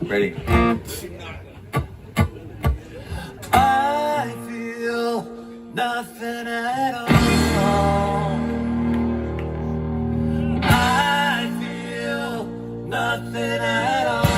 Ready? I feel nothing at all. I feel nothing at all.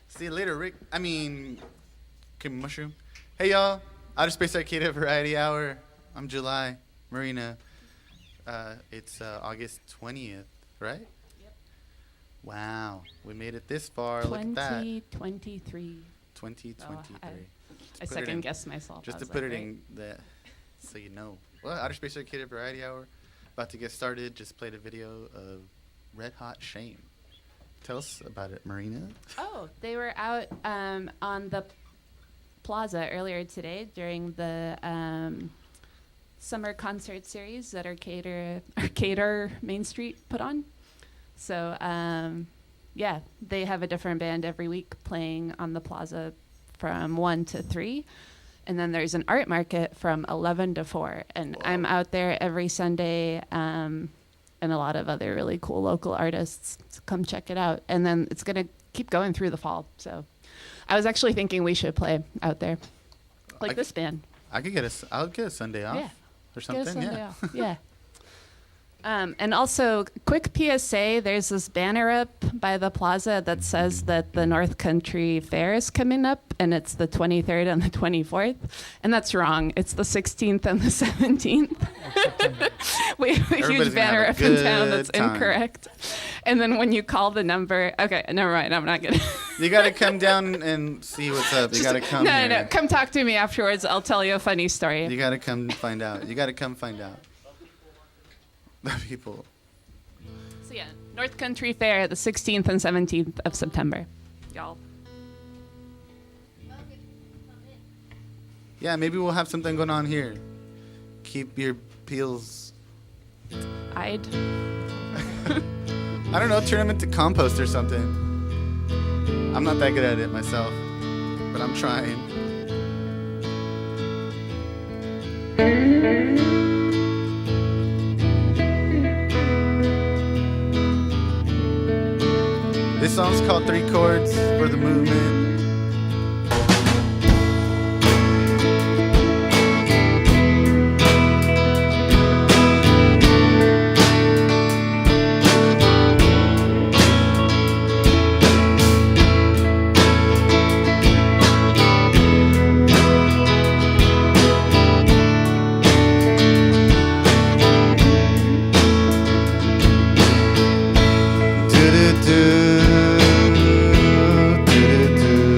See you later, Rick. Kim Mushroom. Hey, y'all. Outer Space Arcata Variety Hour. I'm July. Marina. It's August 20th, right? Yep. Wow. We made it this far. Look at that. 2023. 2023. I second guessed myself. Just to put it in the, so you know. Well, Outer Space Arcata Variety Hour. About to get started. Just played a video of Red Hot Shame. Tell us about it, Marina. Oh, they were out on the plaza earlier today during the summer concert series that Arcata Main Street put on. So, yeah, they have a different band every week playing on the plaza from 1 to 3. And then there's an art market from 11 to 4. And Whoa. I'm out there every Sunday. And a lot of other really cool local artists. So come check it out. And then it's going to keep going through the fall. So I was actually thinking we should play out there. Like this band. I'll get a Sunday off. Yeah. Or something. Get a Sunday off. Yeah. And also, quick PSA, there's this banner up by the plaza that says that the North Country Fair is coming up, and it's the 23rd and the 24th. And that's wrong. It's the 16th and the 17th. We have a huge banner up in town that's incorrect. And then when you call the number, okay, never mind, I'm not going to. You got to come down and see what's up. You got to come here. No, come talk to me afterwards. I'll tell you a funny story. You got to come find out. the people. So yeah, North Country Fair, the 16th and 17th of September. Y'all. Yeah, maybe we'll have something going on here. Keep your peels. I'd. I don't know, turn them into compost or something. I'm not that good at it myself, but I'm trying. This song's called 3 Chords for the Movement. Do-do-do, do-do-do.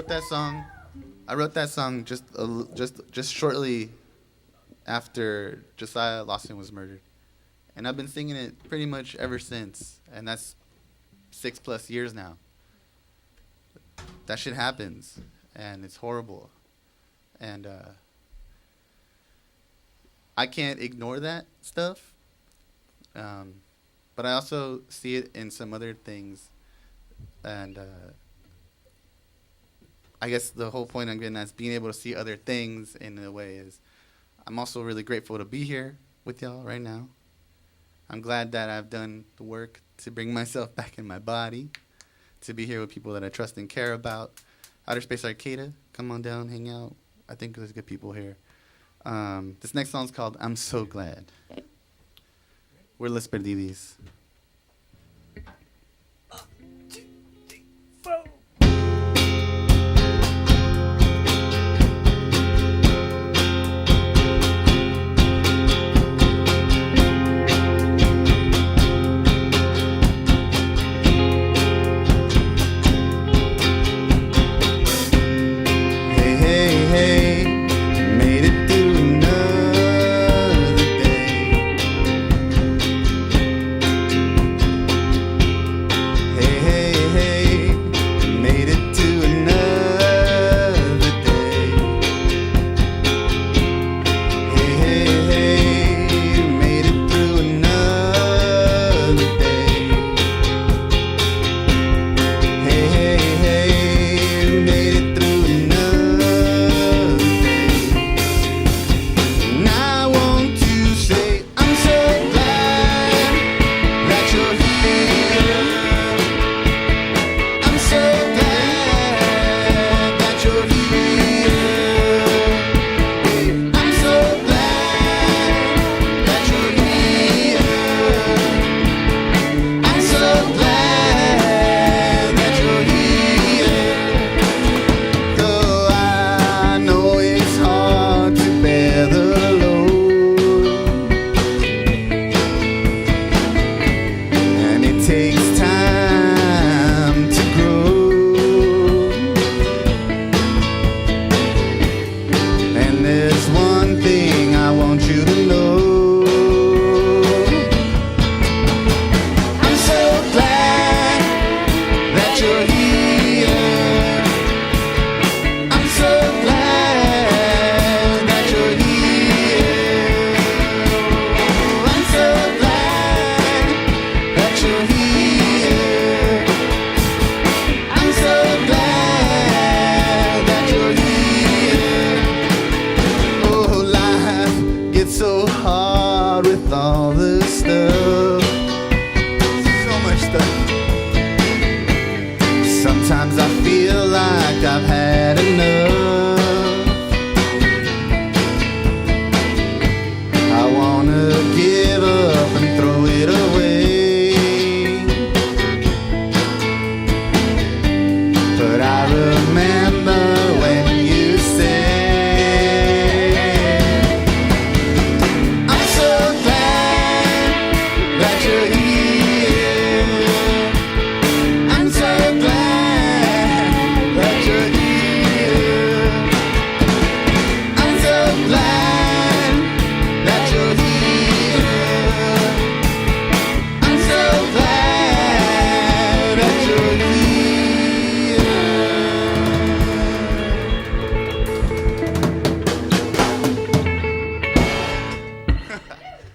wrote that song. I wrote that song just shortly after Josiah Lawson was murdered, and I've been singing it pretty much ever since. And that's 6+ years now. That shit happens, and it's horrible, and I can't ignore that stuff. But I also see it in some other things, and I guess the whole point I'm getting at is being able to see other things in a way is I'm also really grateful to be here with y'all right now. I'm glad that I've done the work to bring myself back in my body, to be here with people that I trust and care about. Outer Space Arcata, come on down, hang out. I think there's good people here. This next song's called I'm So Glad. We're Lxs Perdidxs.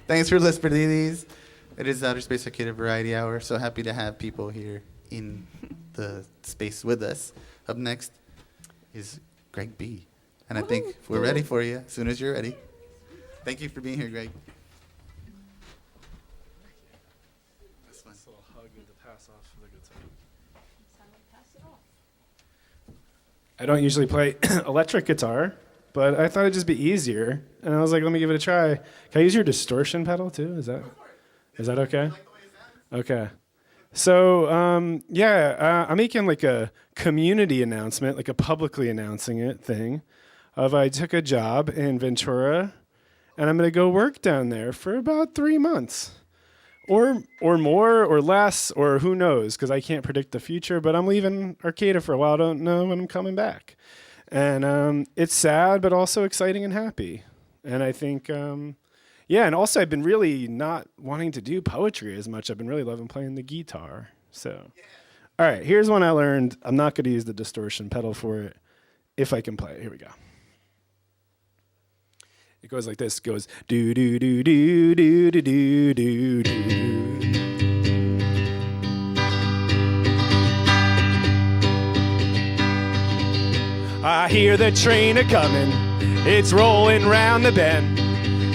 Thanks for Lxs Perdidxs. It is Outer Space Arcata Variety Hour. So happy to have people here in the space with us. Up next is Greg B. And I think we're ready for you as soon as you're ready. Thank you for being here, Greg. This little hug to pass off for the good time. I don't usually play electric guitar, but I thought it'd just be easier. And I was like, let me give it a try. Can I use your distortion pedal too? Is that okay? Okay. So, I'm making like a community announcement, like a publicly announcing it thing of I took a job in Ventura and I'm going to go work down there for about 3 months. or more or less, or who knows, because I can't predict the future, but I'm leaving Arcata for a while. I don't know when I'm coming back. And it's sad, but also exciting and happy. And I think, and also I've been really not wanting to do poetry as much. I've been really loving playing the guitar. So, all right, here's one I learned. I'm not going to use the distortion pedal for it if I can play it. Here we go. It goes like this. It goes do do do do do do do do do. I hear the train a-comin', it's rolling round the bend,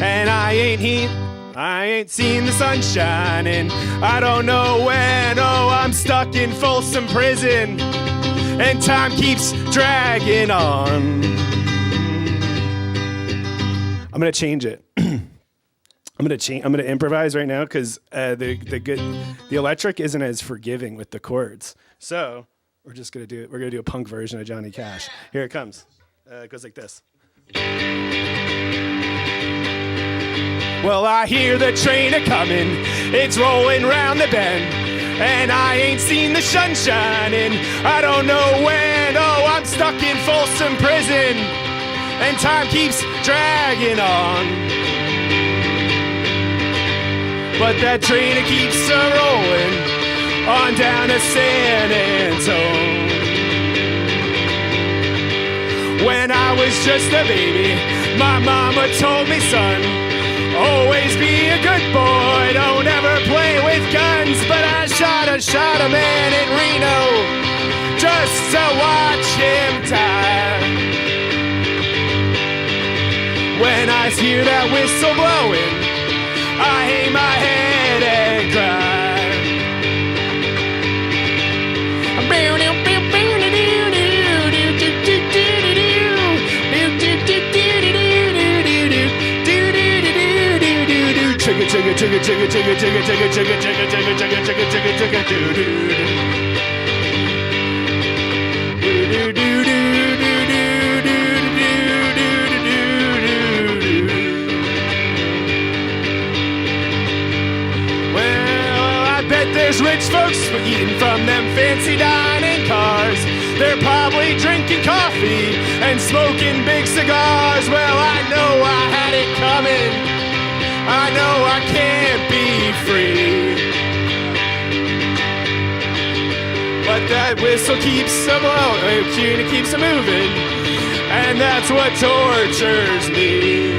and I ain't seen the sun shining. I don't know when, I'm stuck in Folsom Prison, and time keeps dragging on. I'm gonna change it. I'm gonna improvise right now because the electric isn't as forgiving with the chords. So we're just gonna do it. We're gonna do a punk version of Johnny Cash. Here it comes. It goes like this. Well, I hear the train a-comin', it's rolling round the bend, and I ain't seen the sun shining. I don't know when, I'm stuck in Folsom Prison, and time keeps dragging on. But that train, it keeps a-rolling on down to San Antone. When I was just a baby, my mama told me, son, always be a good boy, don't ever play with guns. But I shot a man in Reno just to watch him die. When I hear that whistle blowing, I hang my head and cry. Chugga chugga chugga chugga chugga chugga chugga chugga chugga chugga chugga chugga chugga chugga doo doo doo doo doo doo. Well, I bet there's rich folks eating from them fancy dining cars. They're probably drinking coffee and smoking big cigars. Well, I know I had it coming. I know I can't be free, but that whistle keeps a blowing, it keeps a moving, and that's what tortures me.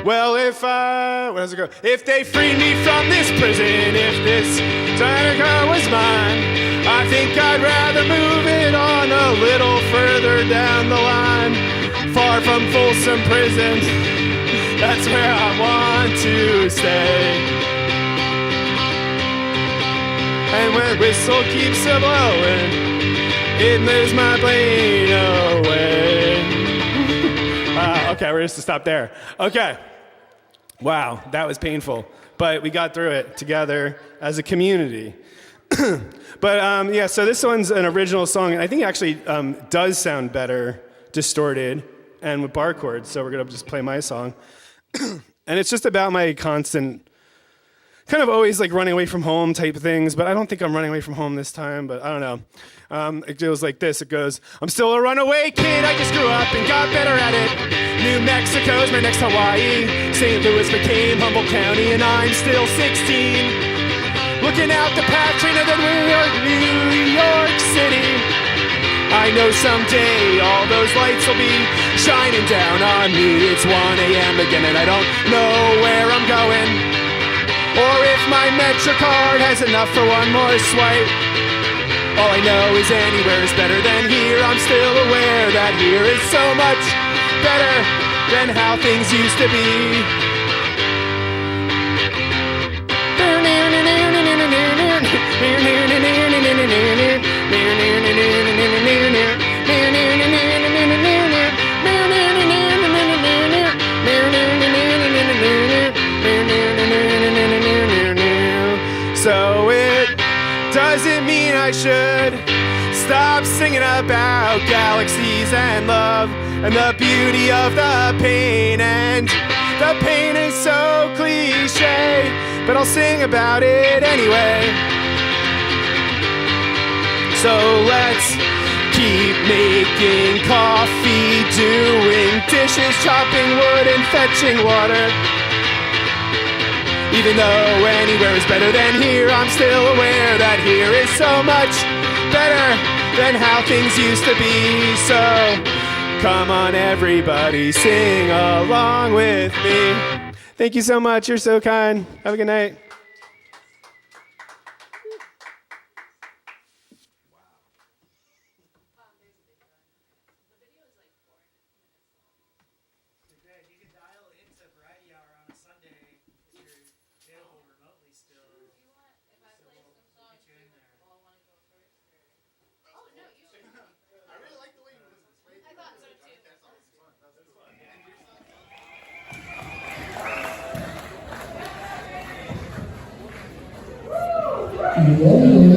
Well, where does it go? If they freed me from this prison, if this America was mine, I think I'd rather move it on a little further down the line. Far from Folsom Prison, that's where I want to stay. And when whistle keeps a blowing, it moves my brain away. Okay, we're just to stop there. Okay. Wow, that was painful, but we got through it together as a community. But so this one's an original song, and I think it actually does sound better distorted and with bar chords, so we're gonna just play my song. And it's just about my constant, kind of always like running away from home type of things, but I don't think I'm running away from home this time, but I don't know. It goes like this, it goes, I'm still a runaway kid, I just grew up and got better at it. New Mexico's my next Hawaii, St. Louis became Humboldt County, and I'm still 16. Looking out the path, train to New York City. I know someday all those lights will be shining down on me. It's 1 a.m. again and I don't know where I'm going, or if my Metro card has enough for one more swipe. All I know is anywhere is better than here. I'm still aware that here is so much better than how things used to be. So it doesn't mean I should stop singing about galaxies and love and the beauty of the pain and the pain is so cliche, but I'll sing about it anyway. So let's keep making coffee, doing dishes, chopping wood, and fetching water. Even though anywhere is better than here, I'm still aware that here is so much better than how things used to be. So come on everybody, sing along with me. Thank you so much, you're so kind. Have a good night. Thank you.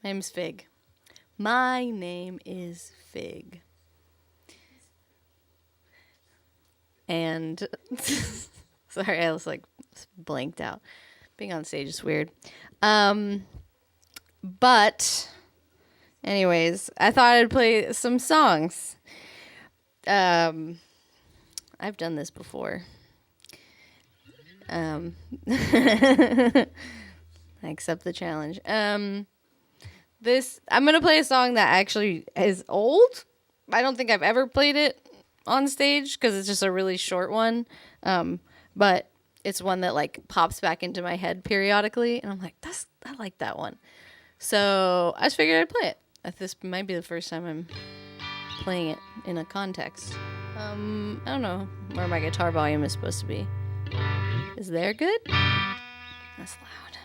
My name's Fig. My name is Fig. And sorry, I was like blanked out. Being on stage is weird. But anyways, I thought I'd play some songs. I've done this before. I accept the challenge. I'm gonna play a song that actually is old. I don't think I've ever played it on stage because it's just a really short one. But it's one that like pops back into my head periodically, and I'm like, I like that one. So I just figured I'd play it. This might be the first time I'm playing it in a context. I don't know where my guitar volume is supposed to be. Is there good? That's loud.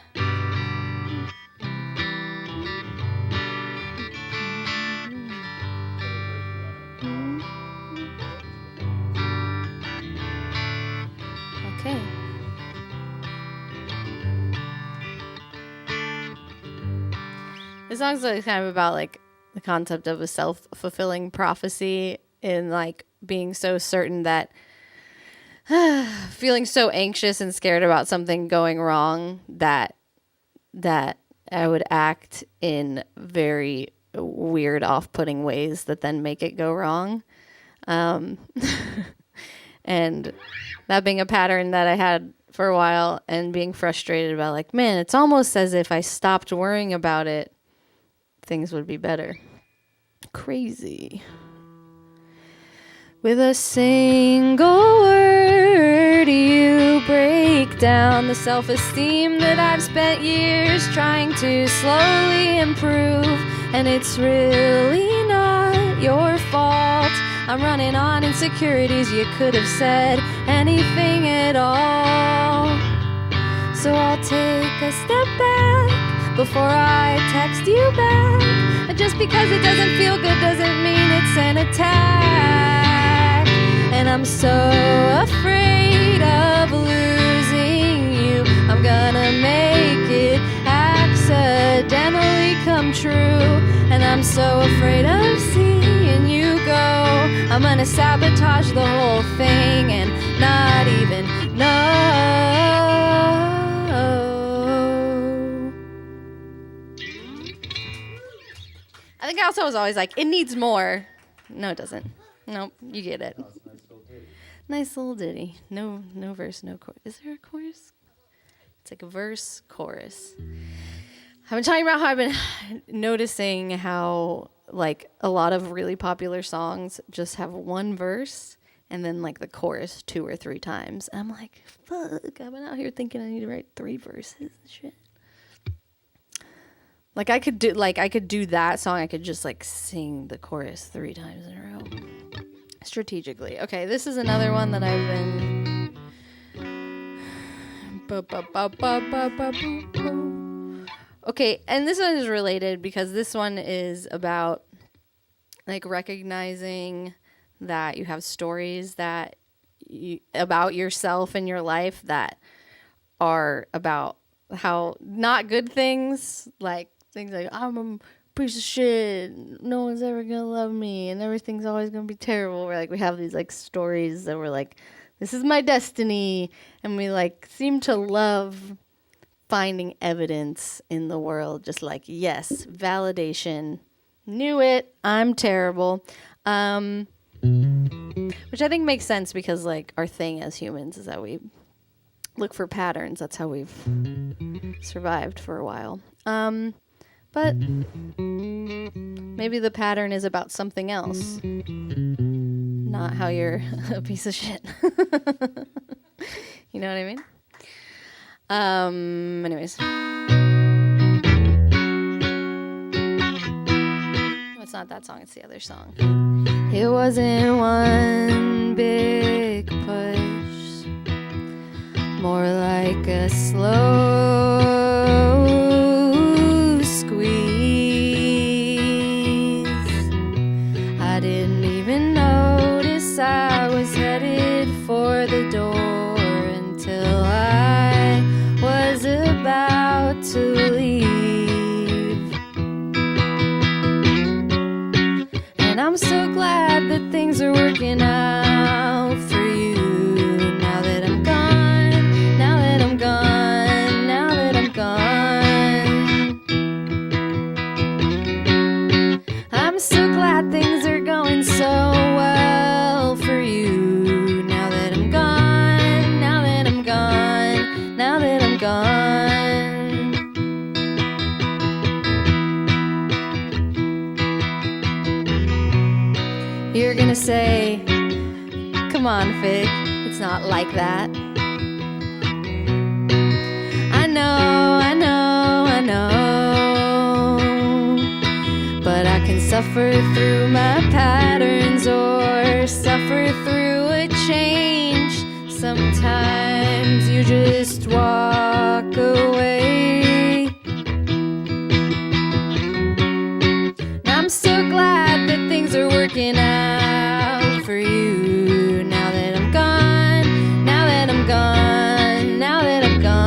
Okay. This song's like kind of about like the concept of a self-fulfilling prophecy and like being so certain that feeling so anxious and scared about something going wrong that I would act in very weird, off-putting ways that then make it go wrong. And that being a pattern that I had for a while and being frustrated about like, man, it's almost as if I stopped worrying about it, things would be better. Crazy. With a single word, you break down the self-esteem that I've spent years trying to slowly improve. And it's really not your fault. I'm running on insecurities. You could have said anything at all. So I'll take a step back before I text you back. And just because it doesn't feel good doesn't mean it's an attack. And I'm so afraid of losing you. I'm gonna make it accidentally come true. And I'm so afraid of seeing you go. I'm gonna sabotage the whole thing and not even know. I think I also was always like, it needs more. No, it doesn't. Nope, you get it. Nice little ditty. No verse, no chorus. Is there a chorus? It's like a verse, chorus. I've been talking about how I've been noticing how like a lot of really popular songs just have one verse and then like the chorus 2 or 3 times. And I'm like, fuck, I've been out here thinking I need to write 3 verses and shit. Like I could do that song. I could just like sing the chorus 3 times in a row. Strategically. Okay, this is another one that I've been Okay, and this one is related because this one is about like recognizing that you have stories that about yourself and your life that are about how not good things like I'm a piece of shit, no one's ever gonna love me and everything's always gonna be terrible. We're like, we have these like stories that we're like, this is my destiny, and we like seem to love finding evidence in the world, just like, yes, validation, knew it, I'm terrible, which I think makes sense because like our thing as humans is that we look for patterns. That's how we've survived for a while. But maybe the pattern is about something else, not how you're a piece of shit. You know what I mean? Anyways. No, it's not that song, it's the other song. It wasn't one big push, more like a slow squeeze. I didn't even notice I was headed for the door until I was about to leave. You're gonna say, come on, Fig, it's not like that. I know, I know, I know. But I can suffer through my patterns or suffer through a change. Sometimes you just walk away. I'm so glad that things are working out for you. Now that I'm gone, now that I'm gone, now that I'm gone.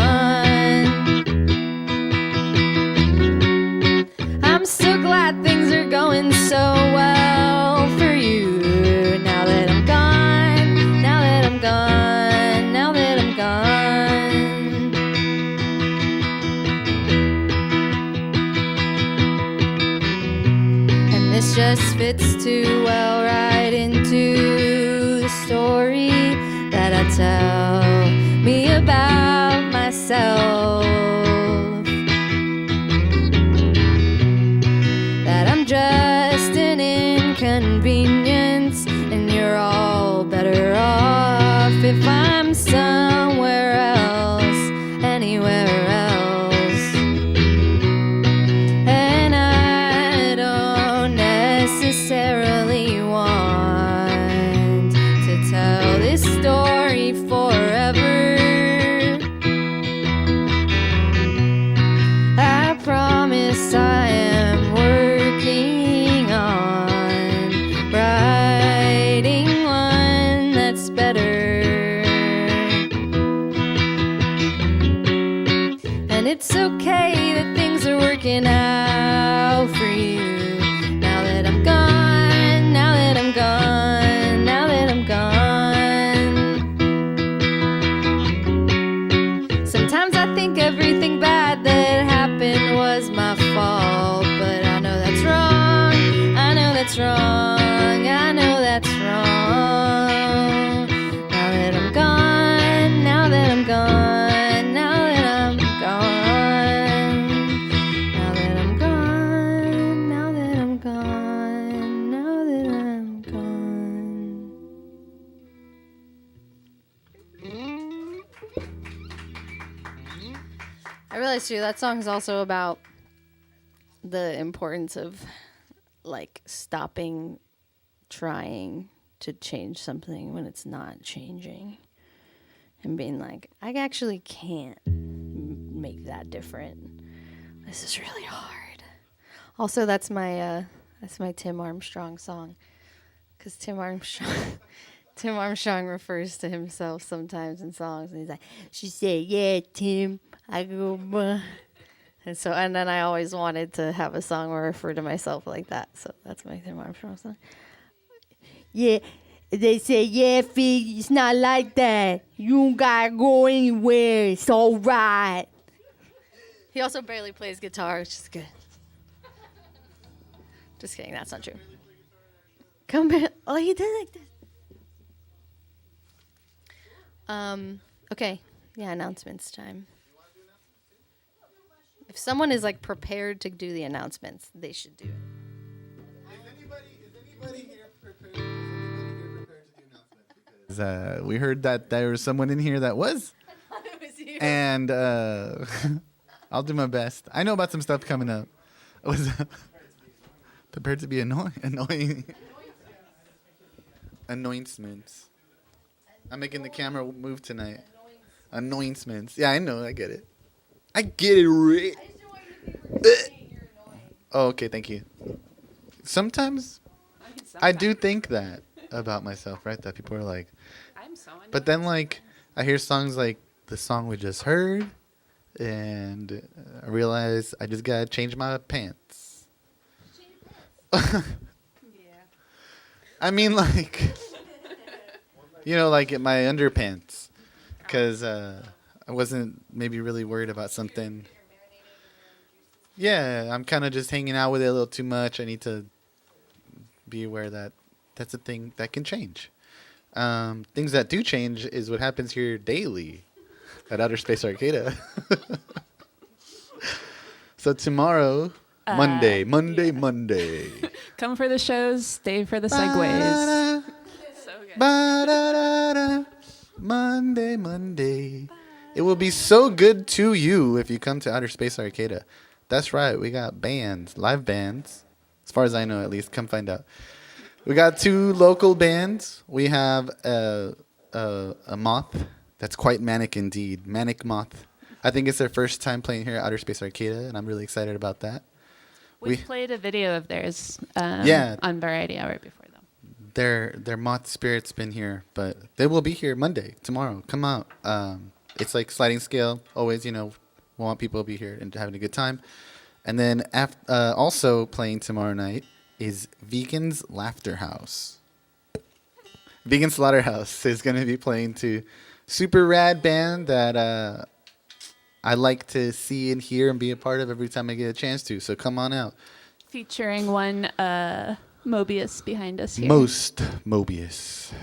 I'm so glad things are going so well for you. Now that I'm gone, now that I'm gone, now that I'm gone. And this just fits too well right into the story that I tell me about myself. That I'm just an inconvenience, and you're all better off if I'm somewhere else, anywhere else. And I don't necessarily want to tell this story forever. I promise I am working on writing one that's better. And it's okay that things are working out for you. Now that I'm gone, now that I'm gone, now that I'm gone. Sometimes I think everything bad that happened was my fault, but I know that's wrong, I know that's wrong, I know that's wrong. Now that I'm gone, now that I'm gone, now that I'm gone. Now that I'm gone, now that I'm gone, now that I'm gone. I realized too that song is also about the importance of like stopping trying to change something when it's not changing, and being like, I actually can't make that different. This is really hard. Also, that's my Tim Armstrong song, because Tim Armstrong refers to himself sometimes in songs, and he's like, she said, yeah, Tim, I go, buh. And then I always wanted to have a song where I refer to myself like that. So that's my Tim Armstrong song. Yeah, they say, yeah, Fig, it's not like that. You don't gotta go anywhere. It's all right. He also barely plays guitar, which is good. Just kidding, that's not true. Come back. Oh, he did like this. Okay, yeah, announcements time. If someone is like prepared to do the announcements, they should do it. Is anybody here prepared to do announcements? Because we heard that there was someone in here that was. It was you. And I'll do my best. I know about some stuff coming up. I was prepared to be annoying. Annoyances. I'm making the camera move tonight. Annoyances. Yeah, I know. I get it. I get it, Rick. Oh, okay. Thank you. Sometimes I do think that about myself, right? That people are like, I'm so annoyed. but then like I hear songs like the song we just heard, and I realize I just gotta change my pants. Yeah. I mean, like, you know, like in my underpants, because I wasn't maybe really worried about something. Yeah, I'm kind of just hanging out with it a little too much. I need to be aware that that's a thing that can change. Things that do change is what happens here daily at Outer Space Arcata. So tomorrow, Monday, Monday. Come for the shows, stay for the segues. So good. Ba-da-da-da. Monday, Monday. It will be so good to you if you come to Outer Space Arcata. That's right. We got bands, live bands. As far as I know, at least. Come find out. We got 2 local bands. We have a moth that's quite manic indeed. Manic Moth. I think it's their first time playing here at Outer Space Arcata, and I'm really excited about that. We played a video of theirs Yeah. on Variety Hour before them. Their moth spirit's been here, but they will be here Monday, tomorrow. Come out. It's like sliding scale. Always, we want people to be here and having a good time. And then also playing tomorrow night is Vegan's Laughter House. Vegan Slaughterhouse is going to be playing to super rad band that I like to see and hear and be a part of every time I get a chance to. So come on out. Featuring one Mobius behind us here. Most Mobius.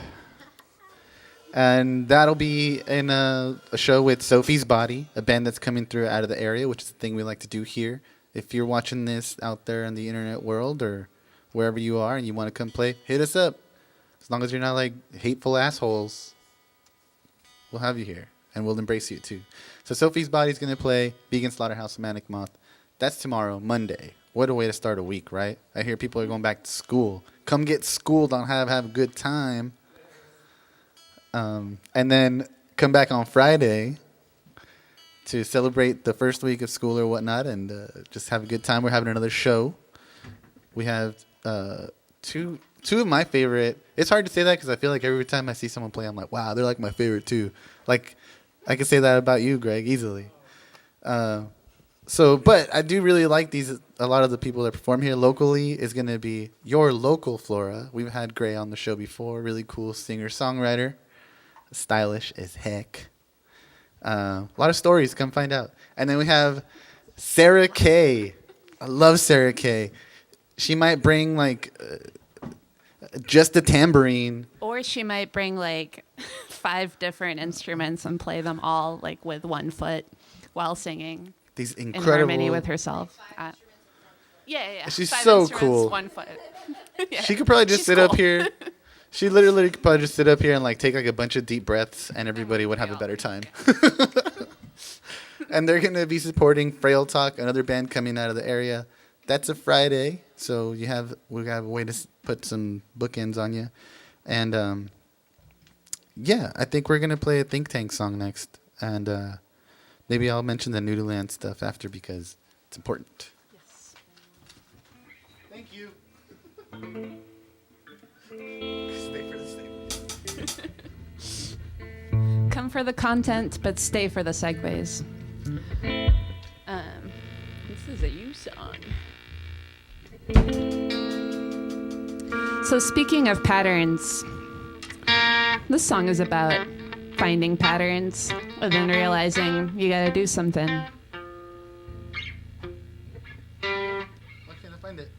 And that'll be in a show with Sophie's Body, a band that's coming through out of the area, which is the thing we like to do here. If you're watching this out there in the internet world or wherever you are and you want to come play, hit us up. As long as you're not like hateful assholes, we'll have you here and we'll embrace you too. So Sophie's Body's going to play Vegan Slaughterhouse, Manic Moth. That's tomorrow, Monday. What a way to start a week, right? I hear people are going back to school. Come get schooled on how to have a good time. And then come back on Friday to celebrate the first week of school or whatnot and just have a good time. We're having another show. We have two of my favorite. It's hard to say that because I feel like every time I see someone play, I'm like, wow, they're like my favorite too. Like, I could say that about you, Greg, easily. But I do really like these. A lot of the people that perform here locally is going to be your local Flora. We've had Gray on the show before. Really cool singer-songwriter. Stylish as heck. A lot of stories. Come find out. And then we have Sarah Kay. I love Sarah Kay. She might bring just a tambourine. Or she might bring 5 different instruments and play them all with one foot while singing. These In incredible. harmony with herself. Yeah. She's 5 so instruments, cool. 1 foot. Yeah. She could probably just She's sit up cool. here. She literally could probably just sit up here and take a bunch of deep breaths, and everybody would have a better time. And they're going to be supporting Frail Talk, another band coming out of the area. That's a Friday, so we have a way to put some bookends on you. And I think we're going to play a Think Tank song next, and maybe I'll mention the Nudieland stuff after because it's important. Yes. Thank you. Stay for the same. Come for the content, but stay for the segues. This is a you song. So speaking of patterns, this song is about finding patterns and then realizing you gotta do something. Why can't I find it?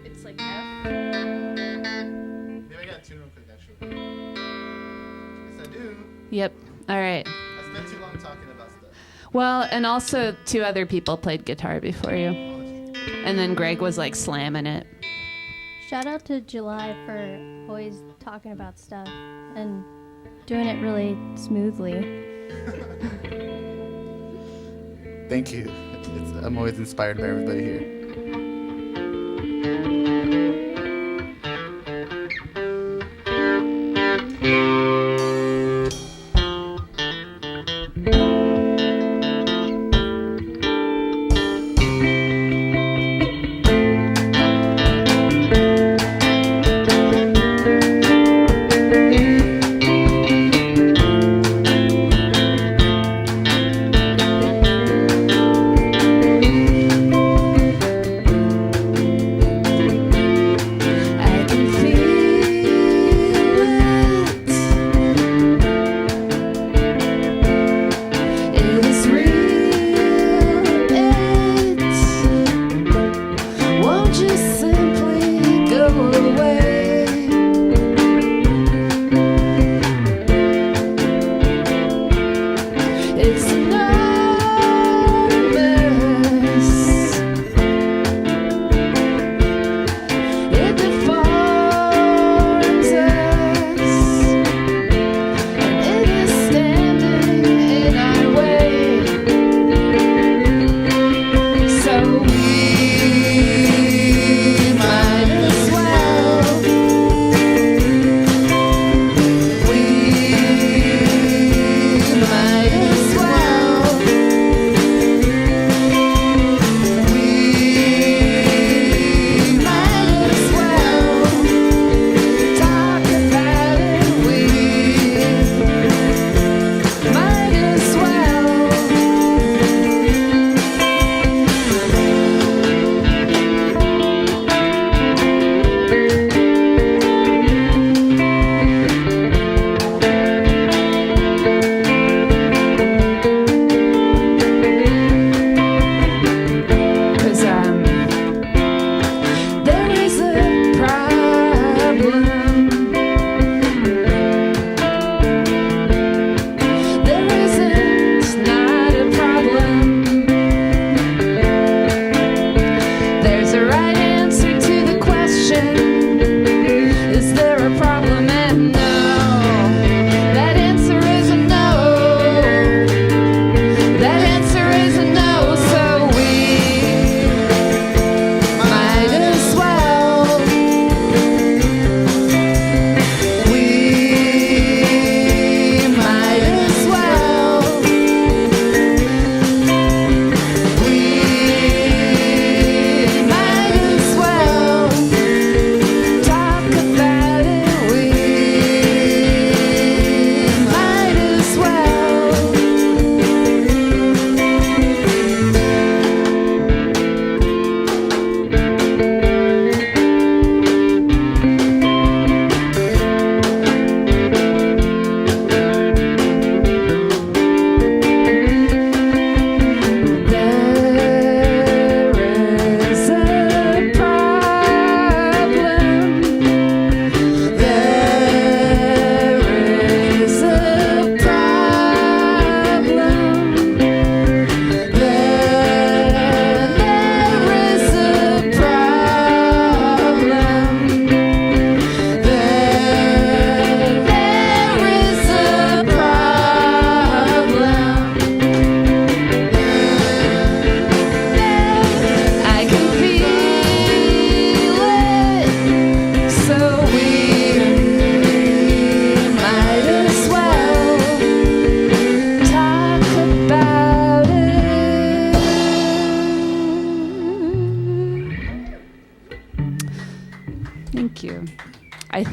It's like F. Maybe I got a tune real quick, actually. Yes, I do. Yep. All right. I spent too long talking about stuff. Well, and also 2 other people played guitar before you. And then Greg was slamming it. Shout out to July for always talking about stuff and doing it really smoothly. Thank you. I'm always inspired by everybody here.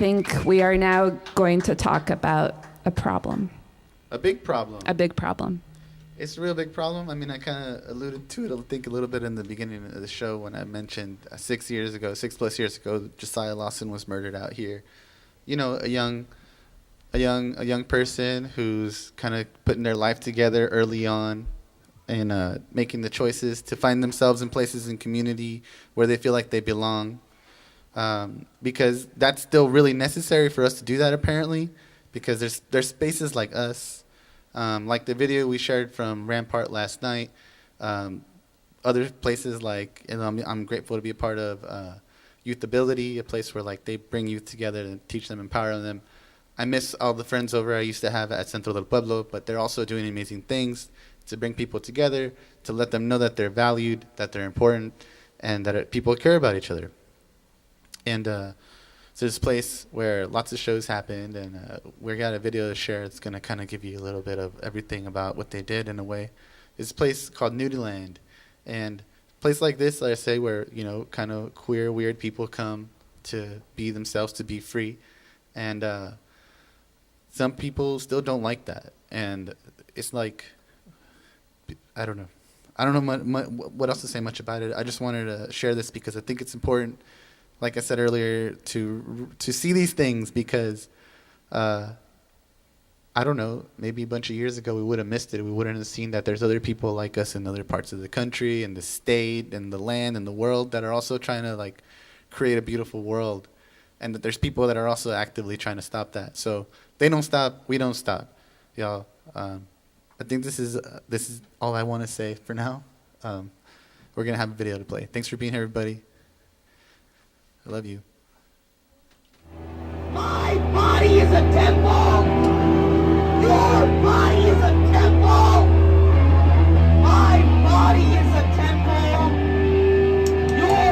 think we are now going to talk about a problem, A big problem. a big problem. It's a real big problem. I mean, I kind of alluded to it, I think, a little bit in the beginning of the show when I mentioned 6 plus years ago, Josiah Lawson was murdered out here. You know, a young person who's kind of putting their life together early on and making the choices to find themselves in places in community where they feel like they belong. Because that's still really necessary for us to do that, apparently, because there's spaces like us. Like the video we shared from RampArt last night, other places like, and I'm grateful to be a part of Youth Ability, a place where like they bring youth together and teach them, empower them. I miss all the friends over I used to have at Centro del Pueblo, but they're also doing amazing things to bring people together, to let them know that they're valued, that they're important, and that people care about each other. And so this place where lots of shows happened, and we got a video to share. It's going to kind of give you a little bit of everything about what they did in a way. It's a place called Nudieland. And a place like this, like I say, where, you know, kind of queer, weird people come to be themselves, to be free. And some people still don't like that. And it's like, I don't know. I don't know what else to say much about it. I just wanted to share this because I think it's important, like I said earlier, to see these things because, I don't know, maybe a bunch of years ago we would have missed it. We wouldn't have seen that there's other people like us in other parts of the country and the state and the land and the world that are also trying to like create a beautiful world, and that there's people that are also actively trying to stop that. So they don't stop, we don't stop, y'all. I think this is all I want to say for now. We're gonna have a video to play. Thanks for being here, everybody. I love you. My body is a temple. Your body is a temple. My body is a temple. Your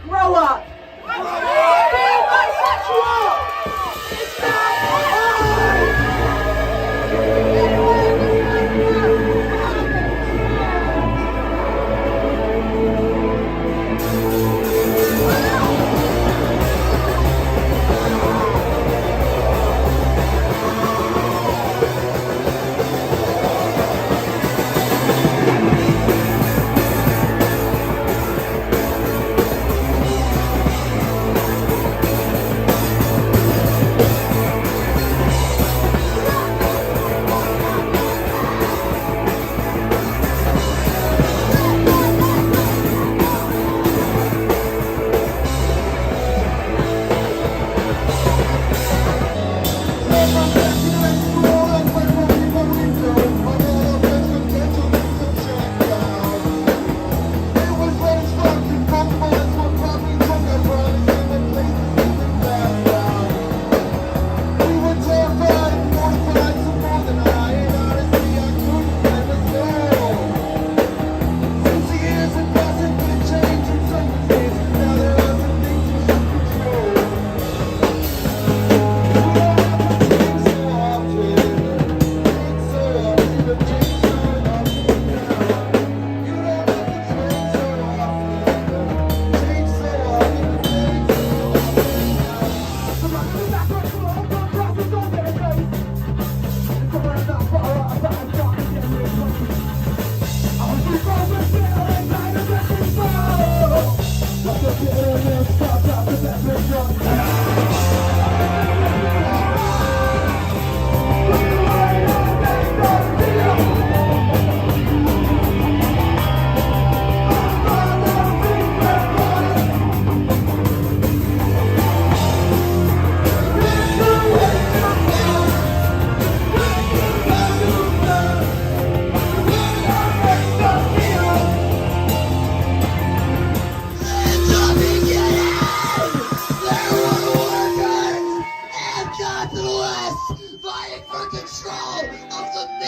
Grow up. Being bisexual is not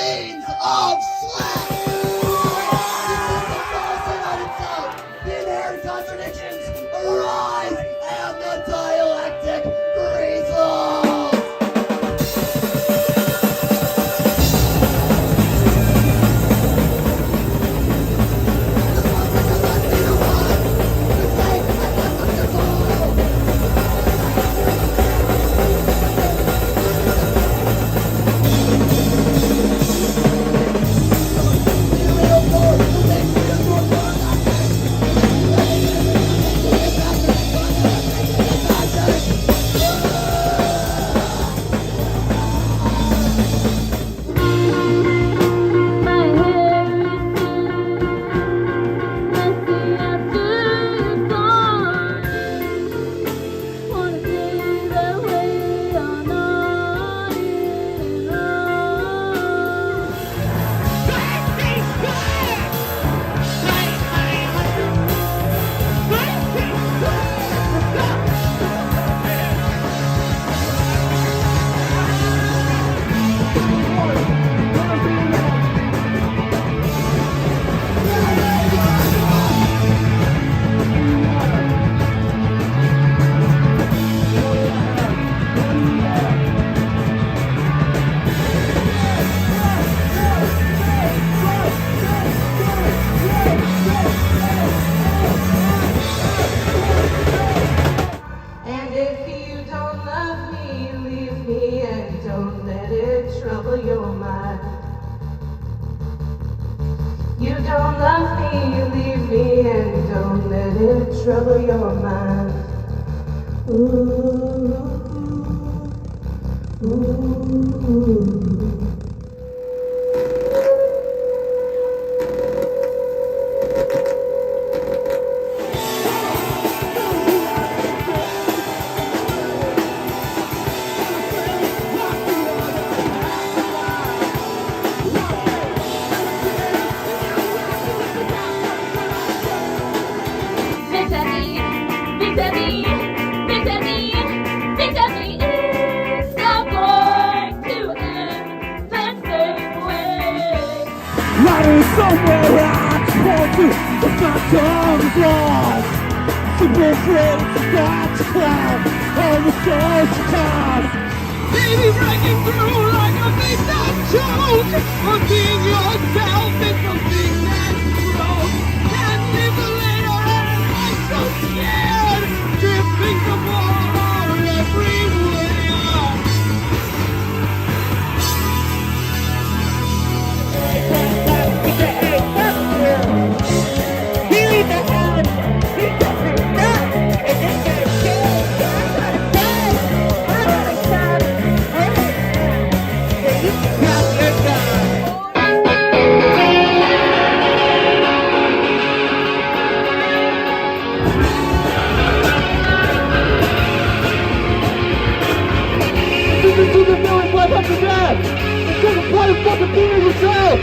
means of sweat. The inherent contradictions arise and the dialectic resolves. And if you don't love me, leave me and don't let it trouble your mind. You don't love me, leave me and don't let it trouble your mind. Ooh, ooh. Somewhere I want to, but my tongue is lost. Super afraid to start to cloud all the stars to toss. Baby, breaking through like a face that choke. Or being yourself is something that's broke. Can't live the later and I'm so scared. Drifting from water everywhere. Fucking being yourself!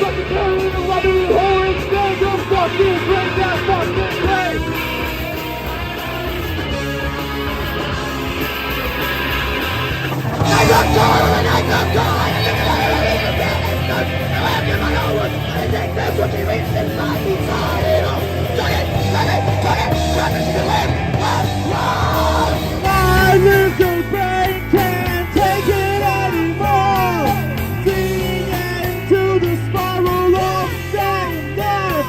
Fucking carrying the leathery hole and stand up, fucking break that fucking place! I got gone and I got gone and I think that's what you reached inside me, Took it, to the left, my little brain can't take it anymore! To the spiral of sadness.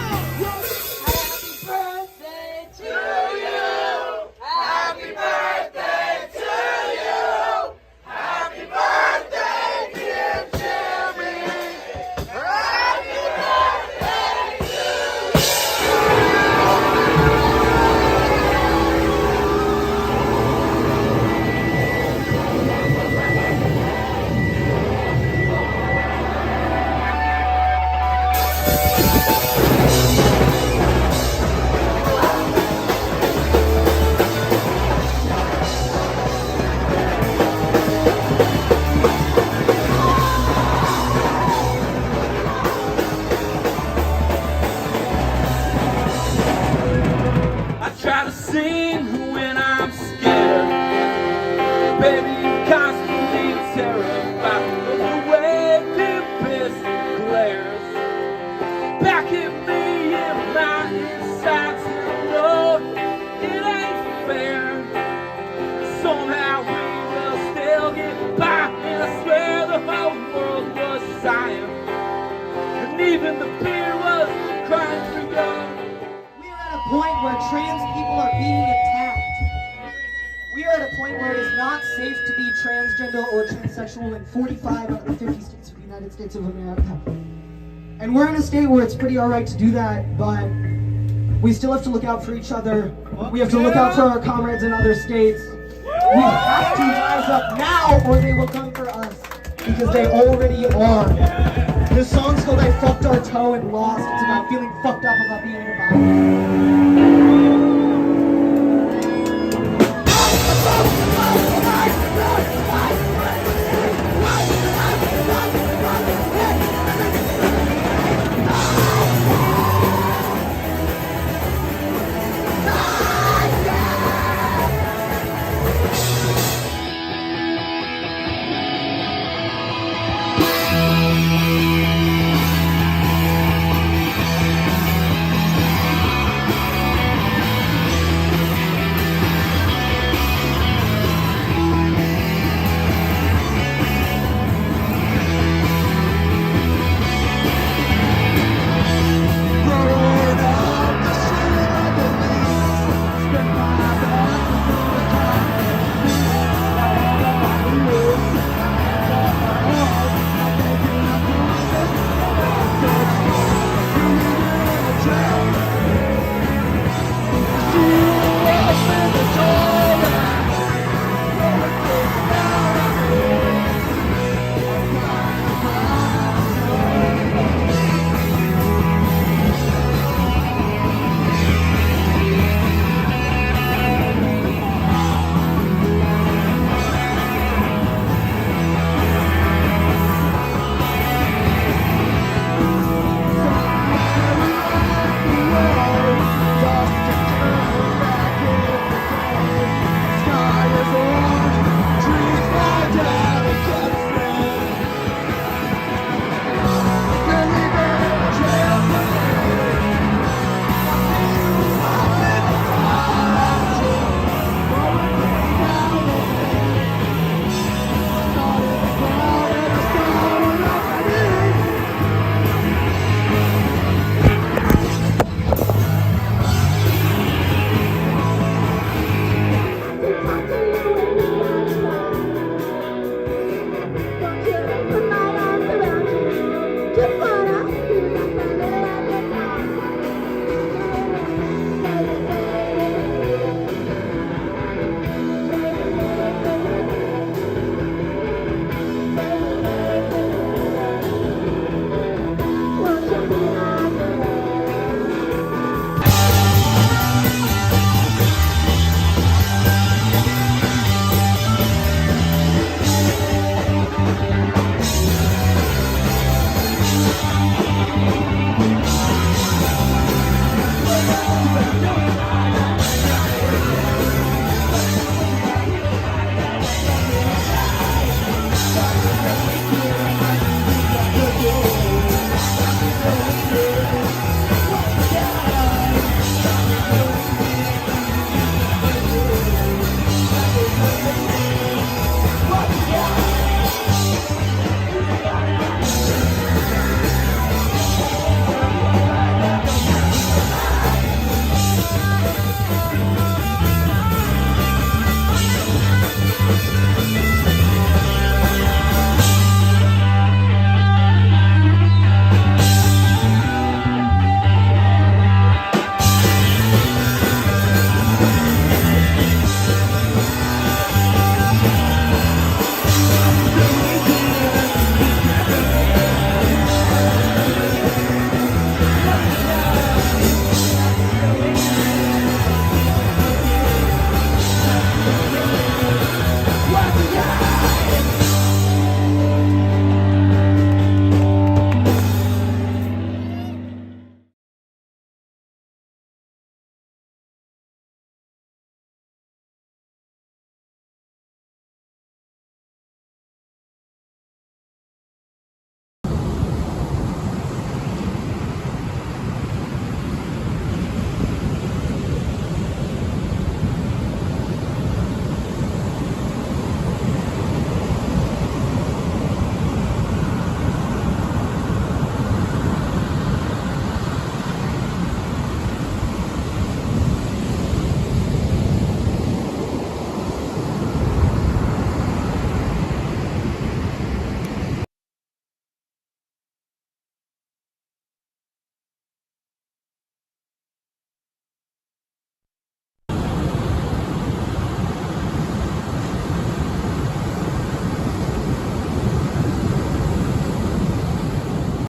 Happy birthday to you. Happy birthday to you. Happy birthday, dear Jimmy. Happy birthday to I try to sing when I'm scared. Baby, I'm constantly terrified of the way to be. There is not safe to be transgender or transsexual in 45 out of the 50 states of the United States of America. And we're in a state where it's pretty alright to do that, but we still have to look out for each other. We have to look out for our comrades in other states. We have to rise up now or they will come for us, because they already are. This song's called I Fucked Our Toe and Lost. It's about feeling fucked up about being in a body.